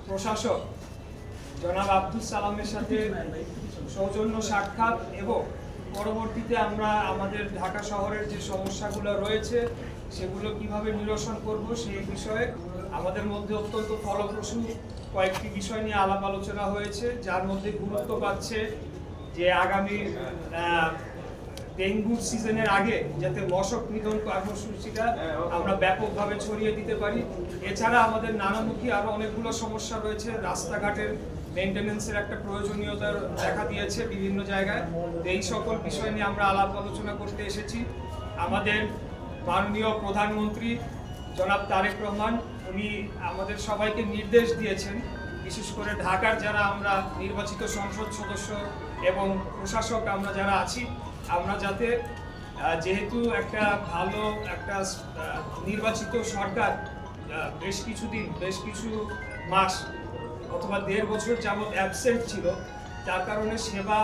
প্রশাসক জনাব আব্দুল সালামের সাথে সৌজন্য সাক্ষাৎ এবং পরবর্তীতে আমরা আমাদের ঢাকা শহরের যে সমস্যাগুলো রয়েছে সেগুলো কিভাবে নিরসন করব সেই বিষয়ে আমাদের মধ্যে অত্যন্ত ফলপ্রসূ কয়েকটি বিষয় নিয়ে আলাপ আলোচনা হয়েছে, যার মধ্যে গুরুত্ব পাচ্ছে যে আগামী ডেঙ্গুর সিজনের আগে যাতে মশক নিধন কর্মসূচিটা আমরা ব্যাপকভাবে ছড়িয়ে দিতে পারি। এছাড়া আমাদের নানামুখী আরও অনেকগুলো সমস্যা রয়েছে। রাস্তাঘাটের মেনটেন্যান্সের একটা প্রয়োজনীয়তা দেখা দিয়েছে বিভিন্ন জায়গায়। এই সকল বিষয় নিয়ে আমরা আলাপ আলোচনা করতে এসেছি। আমাদের মাননীয় প্রধানমন্ত্রী জনাব তারেক রহমান উনি আমাদের সবাইকে নির্দেশ দিয়েছেন, বিশেষ করে ঢাকার যারা আমরা নির্বাচিত সংসদ সদস্য এবং প্রশাসক আমরা যারা আছি, আমরা যাতে যেহেতু একটা ভালো একটা নির্বাচিত সরকার বেশ কিছু মাস অথবা 1.5 বছর যাবৎ অ্যাবসেন্ট ছিল, যার কারণে সেবা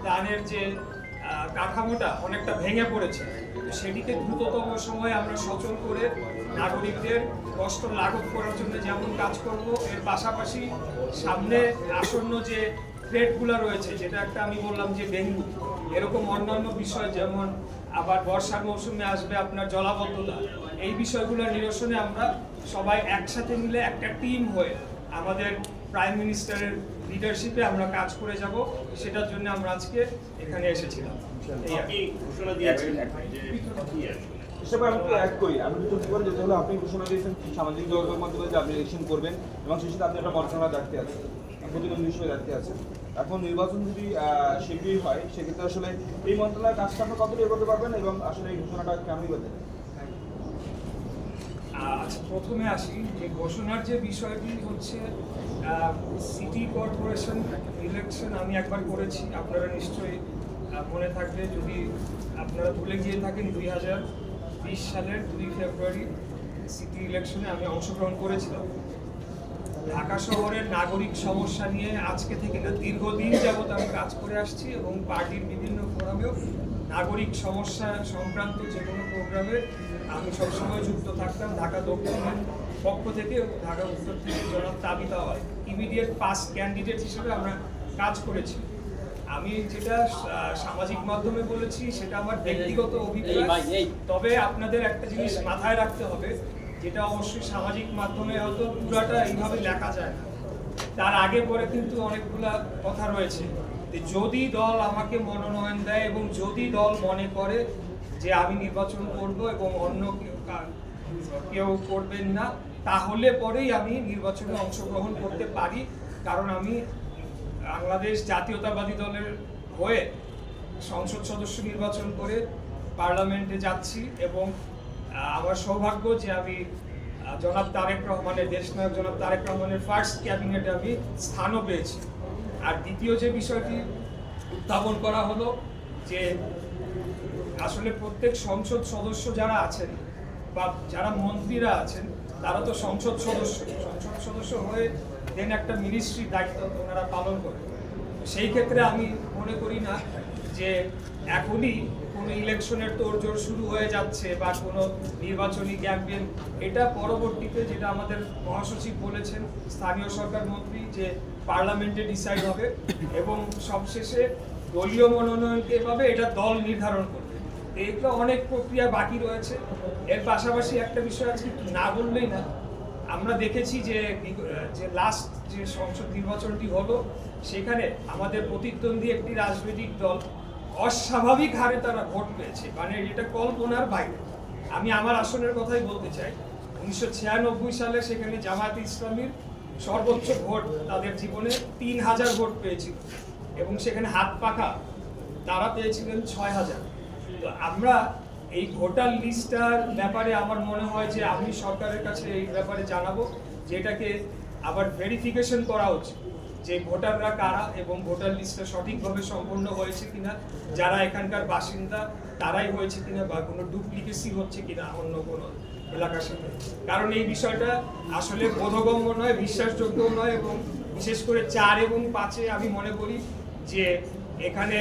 দানের যে কাঠামোটা অনেকটা ভেঙে পড়েছে। সেটিকে দ্রুততম সময়ে আমরা সচল করে নাগরিকদের কষ্ট লাঘব করার জন্য যেমন কাজ করব, এর পাশাপাশি সামনে আসন্ন যে থ্রেটগুলো রয়েছে, যেটা একটা আমি বললাম যে ডেঙ্গু, এরকম অন্যান্য বিষয় যেমন আবার বর্ষার মৌসুমে আসবে আপনার জলাবদ্ধতা, এই বিষয়গুলো নিরসনে আমরা সবাই একসাথে মিলে একটা টিম হয়ে আমাদের প্রাইম মিনিস্টারের লিডারশিপে আমরা কাজ করে যাব। সেটার জন্য আমরা আজকে এখানে এসেছিলাম। আপনি ঘোষণা দিয়েছেন সামাজিক যোগাযোগের মাধ্যমে যে আপনি ইলেকশন করবেন এবং সেই সাথে আপনি একটা মন্ত্রণালয় দায়িত্বে আছেন, প্রতিদ্বন্দ্বী হিসেবে দায়িত্বে আছেন। এখন নির্বাচন যদি শীঘ্রই হয়, সেক্ষেত্রে আসলে এই মন্ত্রণালয়ের কাজটা আপনি কতটা এগোতে পারবেন এবং আসলে এই ঘোষণাটা কেমনই হতে? আচ্ছা, প্রথমে আসি যে ঘোষণার যে বিষয়টি হচ্ছে সিটি কর্পোরেশন ইলেকশন আমি একবার করেছি, আপনারা নিশ্চয়ই মনে থাকবে, যদি আপনারা ভুলে গিয়ে থাকেন 2020 সালের 2 ফেব্রুয়ারি সিটি ইলেকশনে আমি অংশগ্রহণ করেছিলাম। ঢাকা শহরের নাগরিক সমস্যা নিয়ে আজকে থেকে না, দীর্ঘদিন যাবৎ আমি কাজ করে আসছি এবং পার্টির বিভিন্ন ফোরামেও নাগরিক সমস্যা সংক্রান্ত যে কোনো প্রোগ্রামে আমি সবসময় যুক্ত থাকতাম। ঢাকা দক্ষিণের পক্ষ থেকে ঢাকা উত্তর থেকে জনাব তাবিতা হয় ইমিডিয়েট পাস ক্যান্ডিডেট হিসেবে আমরা কাজ করেছি। আমি যেটা সামাজিক মাধ্যমে বলেছি সেটা আমার ব্যক্তিগত অভিপ্রায়, তবে আপনাদের একটা জিনিস মাথায় রাখতে হবে, যেটা অবশ্যই সামাজিক মাধ্যমে হয়তো পুরাটা এইভাবে লেখা যায় না, তার আগে পরে কিন্তু অনেকগুলা কথা রয়েছে। যদি দল আমাকে মনোনয়ন দেয় এবং যদি দল মনে করে যে আমি নির্বাচন করব এবং অন্য কেউ করবেন না, তাহলে পরেই আমি নির্বাচনে অংশগ্রহণ করতে পারি। কারণ আমি বাংলাদেশ জাতীয়তাবাদী দলের হয়ে সংসদ সদস্য নির্বাচন করে পার্লামেন্টে যাচ্ছি এবং আমার সৌভাগ্য যে আমি জনাব তারেক রহমানের, দেশনায়ক জনাব তারেক রহমানের ফার্স্ট ক্যাবিনেটে আমি স্থানও পেয়েছি। আর দ্বিতীয় যে বিষয়টি উত্থাপন করা হলো যে আসলে প্রত্যেক সংসদ সদস্য যারা আছেন বা যারা মন্ত্রীরা আছেন, তারা তো সংসদ সদস্য হয়ে দেন একটা মিনিস্ট্রির দায়িত্ব ওনারা পালন করে। সেই ক্ষেত্রে আমি মনে করি না যে এখনই কোনো ইলেকশনের তোড়জোড় শুরু হয়ে যাচ্ছে বা কোনো নির্বাচনী ক্যাম্পেইন, এটা পরবর্তীতে যেটা আমাদের মহাসচিব বলেছেন স্থানীয় সরকার মন্ত্রী, যে পার্লামেন্টে ডিসাইড হবে এবং সবশেষে দলীয় মনোনয়নকে পাবে, এটা দল নির্ধারণ করবে। এগুলো অনেক প্রক্রিয়া বাকি রয়েছে। এর পাশাপাশি একটা বিষয় আছে, না বললেই না, আমরা দেখেছি যে লাস্ট যে সংসদ নির্বাচনটি হলো, সেখানে আমাদের প্রতিদ্বন্দ্বী একটি রাজনৈতিক দল অস্বাভাবিক হারে তারা ভোট পেয়েছে, মানে এটা কল্পনার বাইরে। আমি আমার আসনের কথাই বলতে চাই, 1996 সালে সেখানে জামায়াতে ইসলামীর সর্বোচ্চ ভোট তাদের জীবনে 3000 ভোট পেয়েছিল এবং সেখানে হাত পাখা তারা পেয়েছিলেন 6000। তো আমরা এই ভোটার লিস্টটার ব্যাপারে আমার মনে হয় যে আমি সরকারের কাছে এই ব্যাপারে জানাবো, যেটাকে আবার ভেরিফিকেশন করা উচিত যে ভোটাররা কারা এবং ভোটার লিস্টটা সঠিকভাবে সম্পূর্ণ হয়েছে কিনা, যারা এখানকার বাসিন্দা তারাই হয়েছে কিনা বা কোনো ডুপ্লিকেসি হচ্ছে কিনা অন্য কোনো এলাকার সাথে। কারণ এই বিষয়টা আসলে বোধগম্য নয়, বিশ্বাসযোগ্য নয় এবং বিশেষ করে 4 এবং 5-এ আমি মনে করি যে এখানে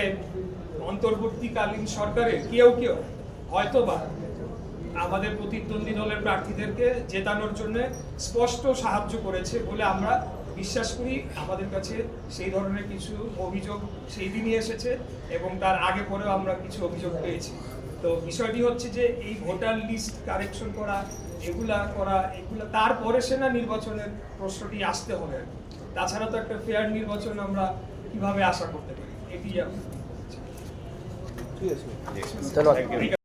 অন্তর্বর্তীকালীন সরকারের কেউ হয়তোবা আমাদের প্রতিদ্বন্দ্বী দলের প্রার্থীদেরকে জেতানোর জন্য স্পষ্ট সাহায্য করেছে বলে আমরা বিশ্বাস করি আমাদের কাছে সেই ধরনের কিছু অভিযোগ সেই দিনই এসেছে এবং তার আগে পরেও আমরা কিছু অভিযোগ পেয়েছি। তো বিষয়টি হচ্ছে যে এই ভোটার লিস্ট কারেকশন করা এগুলা তারপরে সেনা নির্বাচনের প্রশ্নটি আসতে হবে আর কি। তাছাড়া তো একটা ফেয়ার নির্বাচন আমরা কিভাবে আশা করতে পারি, এটি ঠিক আছে। ধন্যবাদ।